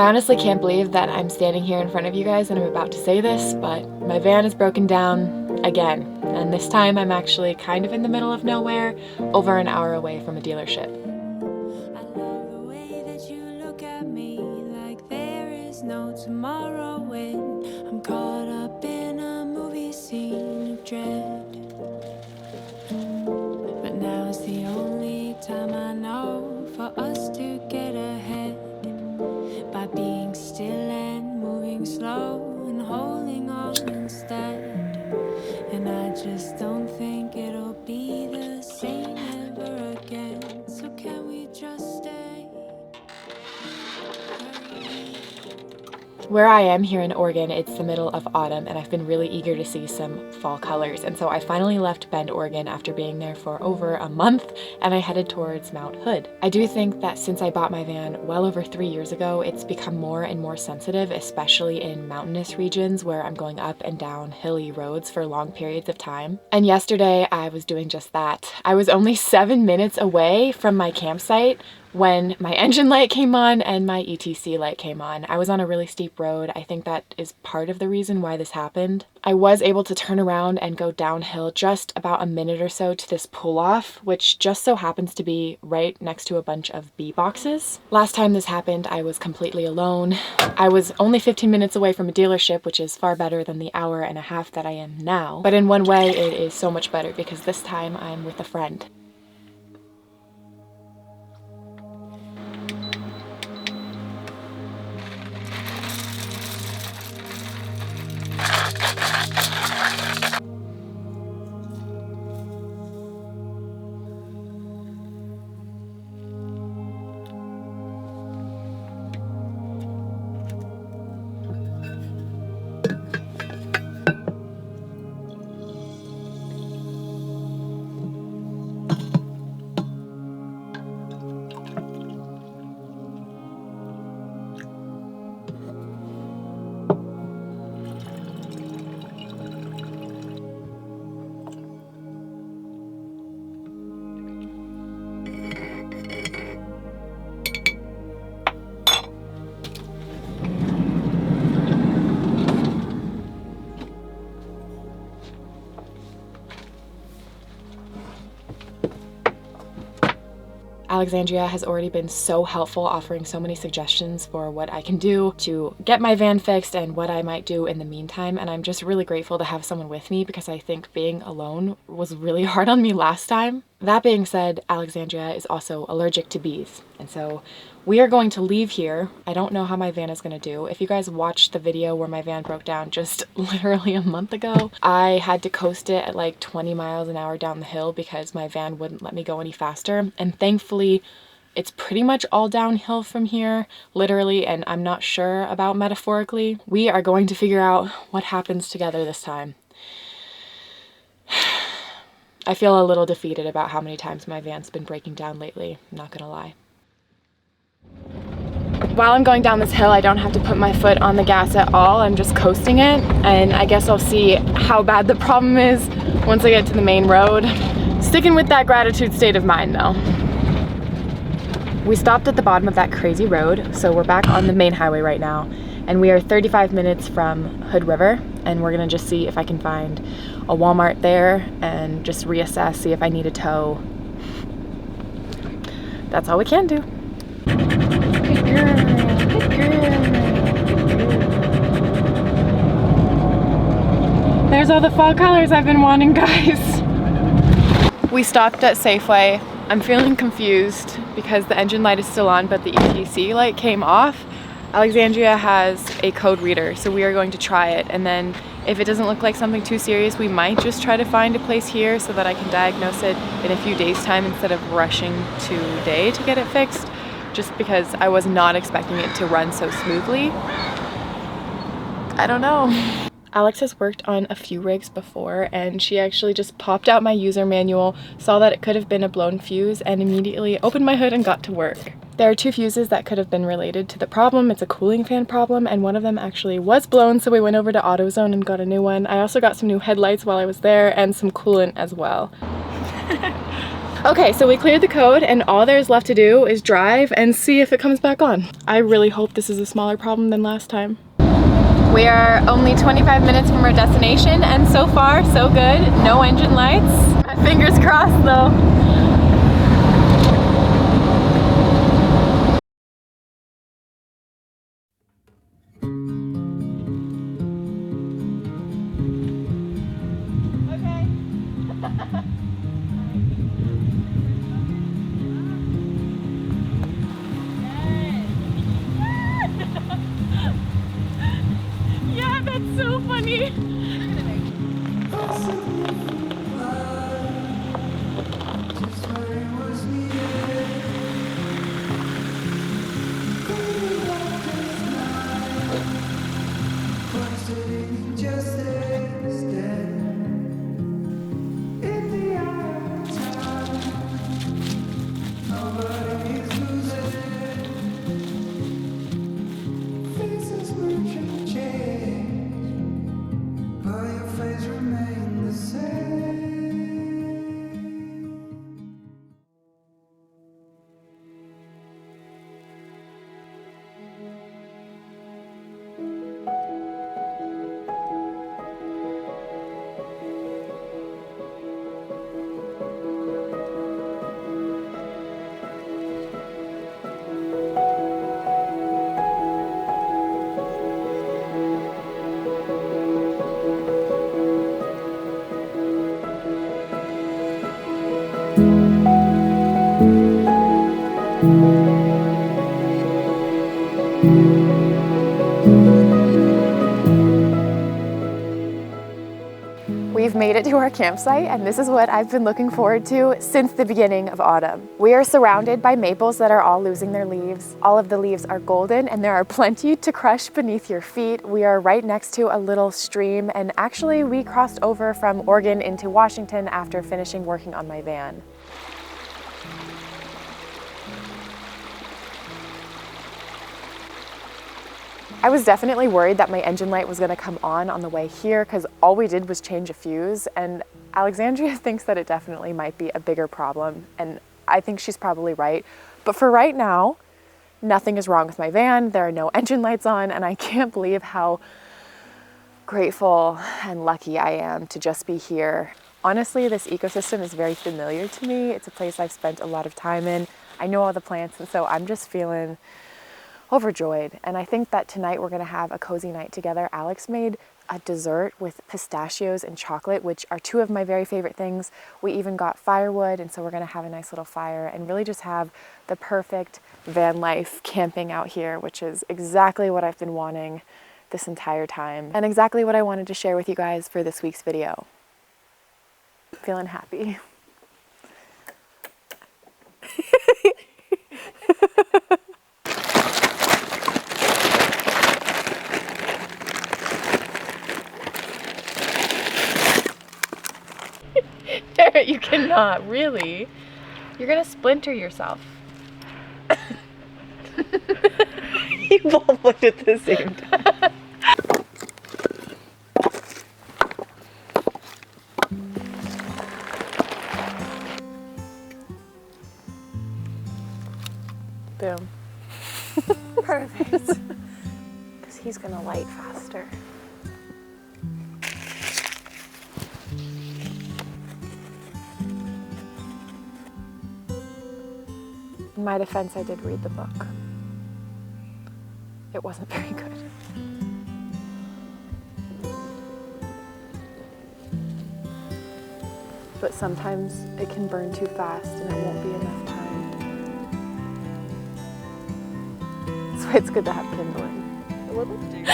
I honestly can't believe that I'm standing here in front of you guys and I'm about to say this, but my van is broken down again. And this time I'm actually kind of in the middle of nowhere, over an hour away from a dealership. I love the way that you look at me like there is no tomorrow when I'm caught up in a movie scene of dread. But now's the only time I know for us to get ahead by being still and moving slow and holding on instead. And I just don't think it'll be the same ever again. So can we just stay? Where I am here in Oregon, it's the middle of autumn and I've been really eager to see some fall colors. And so I finally left Bend, Oregon after being there for over a month and I headed towards Mount Hood. I do think that since I bought my van well over 3 years ago, it's become more and more sensitive, especially in mountainous regions where I'm going up and down hilly roads for long periods of time. And yesterday I was doing just that. I was only 7 minutes away from my campsite when my engine light came on and my ETC light came on. I was on a really steep road. I think that is part of the reason why this happened. I was able to turn around and go downhill just about a minute or so to this pull-off, which just so happens to be right next to a bunch of bee boxes. Last time this happened, I was completely alone. I was only 15 minutes away from a dealership, which is far better than the hour and a half that I am now. But in one way, it is so much better because this time I'm with a friend. Alexandria has already been so helpful, offering so many suggestions for what I can do to get my van fixed and what I might do in the meantime. And I'm just really grateful to have someone with me because I think being alone was really hard on me last time. That being said, Alexandria is also allergic to bees. And so we are going to leave here. I don't know how my van is going to do. If you guys watched the video where my van broke down just literally a month ago, I had to coast it at like 20 miles an hour down the hill because my van wouldn't let me go any faster. And thankfully, it's pretty much all downhill from here, literally, and I'm not sure about metaphorically. We are going to figure out what happens together this time. I feel a little defeated about how many times my van's been breaking down lately, I'm not gonna lie. While I'm going down this hill, I don't have to put my foot on the gas at all. I'm just coasting it, and I guess I'll see how bad the problem is once I get to the main road. Sticking with that gratitude state of mind though. We stopped at the bottom of that crazy road, so we're back on the main highway right now, and we are 35 minutes from Hood River, and we're gonna just see if I can find a Walmart there and just reassess, see if I need a tow. That's all we can do. Good girl, good girl. There's all the fall colors I've been wanting, guys. We stopped at Safeway. I'm feeling confused because the engine light is still on, but the ETC light came off. Alexandria has a code reader, so we are going to try it. And then if it doesn't look like something too serious, we might just try to find a place here so that I can diagnose it in a few days' time instead of rushing today to get it fixed, just because I was not expecting it to run so smoothly. I don't know. Alex has worked on a few rigs before, and she actually just popped out my user manual, saw that it could have been a blown fuse, and immediately opened my hood and got to work. There are two fuses that could have been related to the problem. It's a cooling fan problem, and one of them actually was blown, so we went over to AutoZone and got a new one. I also got some new headlights while I was there, and some coolant as well. Okay, so we cleared the code and all there's left to do is drive and see if it comes back on. I really hope this is a smaller problem than last time. We are only 25 minutes from our destination and so far so good. No engine lights. My fingers crossed though. Yeah, that's so funny. We've made it to our campsite and this is what I've been looking forward to since the beginning of autumn. We are surrounded by maples that are all losing their leaves. All of the leaves are golden and there are plenty to crush beneath your feet. We are right next to a little stream and actually we crossed over from Oregon into Washington after finishing working on my van. I was definitely worried that my engine light was going to come on the way here because all we did was change a fuse, and Alexandria thinks that it definitely might be a bigger problem, and I think she's probably right. But for right now, nothing is wrong with my van. There are no engine lights on, and I can't believe how grateful and lucky I am to just be here. Honestly, this ecosystem is very familiar to me. It's a place I've spent a lot of time in. I know all the plants, and so I'm just feeling overjoyed. And I think that tonight we're gonna have a cozy night together. Alex made a dessert with pistachios and chocolate, which are two of my very favorite things. We even got firewood, and so we're gonna have a nice little fire and really just have the perfect van life camping out here, which is exactly what I've been wanting this entire time and exactly what I wanted to share with you guys for this week's video. Feeling happy. You cannot, really. You're gonna splinter yourself. You both looked at the same time. Boom. Perfect. Because he's gonna light faster. In my defense, I did read the book. It wasn't very good. But sometimes it can burn too fast and it won't be enough time. That's why it's good to have kindling. A little bit.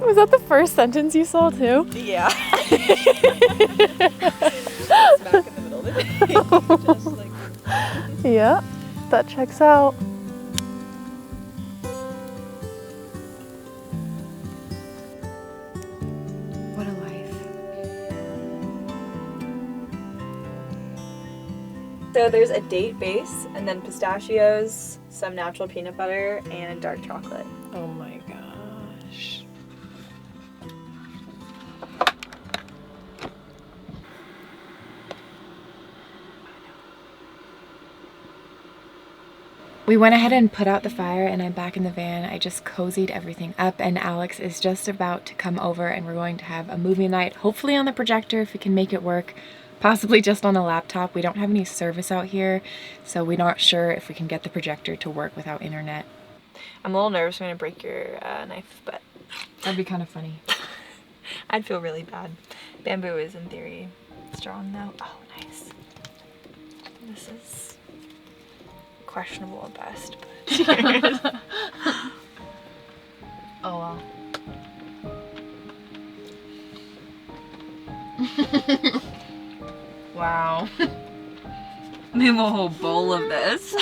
Was that the first sentence you saw too? Yeah. Smack in the middle of the day. Just like... Yeah, that checks out. What a life. So there's a date base, and then pistachios, some natural peanut butter, and dark chocolate. Oh my gosh. We went ahead and put out the fire and I'm back in the van. I just cozied everything up and Alex is just about to come over and we're going to have a movie night, hopefully on the projector if we can make it work, possibly just on a laptop. We don't have any service out here, so we're not sure if we can get the projector to work without internet. I'm a little nervous I'm gonna break your knife, but That'd be kind of funny. I'd feel really bad. Bamboo is in theory strong though. Oh, nice. This is questionable at best, but Oh well. Wow. maybe a whole bowl of this.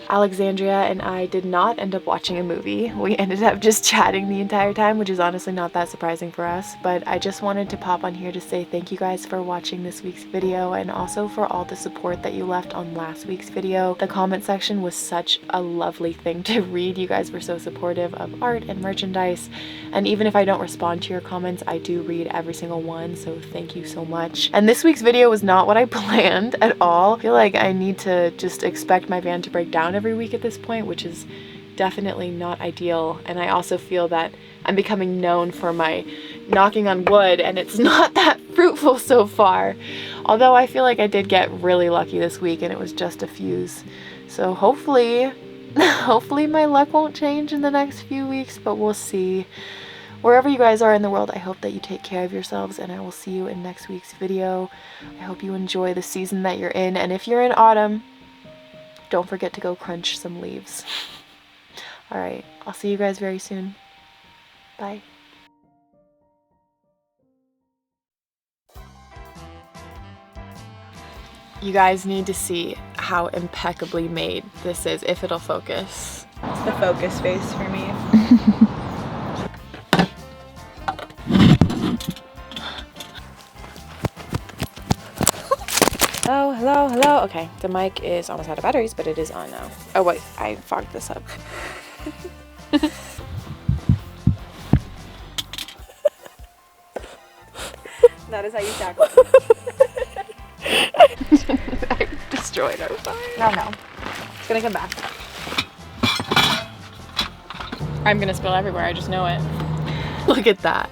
Alexandria and I did not end up watching a movie. We ended up just chatting the entire time, which is honestly not that surprising for us, but I just wanted to pop on here to say thank you guys for watching this week's video and also for all the support that you left on last week's video. The comment section was such a lovely thing to read. You guys were so supportive of art and merchandise, and even if I don't respond to your comments, I do read every single one, so thank you so much. And this week's video was not what I planned at all. I feel like I need to just expect my van to break down every week at this point, which is definitely not ideal. And I also feel that I'm becoming known for my knocking on wood and it's not that fruitful so far. Although I feel like I did get really lucky this week and it was just a fuse. So hopefully my luck won't change in the next few weeks, but we'll see. Wherever you guys are in the world, I hope that you take care of yourselves and I will see you in next week's video. I hope you enjoy the season that you're in, and if you're in autumn, don't forget to go crunch some leaves. All right, I'll see you guys very soon. Bye. You guys need to see how impeccably made this is, if it'll focus. It's the focus face for me. Oh, hello, hello. Okay, the mic is almost out of batteries, but it is on now. Oh wait, I fogged this up. That is how you tackle it. I destroyed our fire. No. It's gonna come back. I'm gonna spill everywhere, I just know it. Look at that.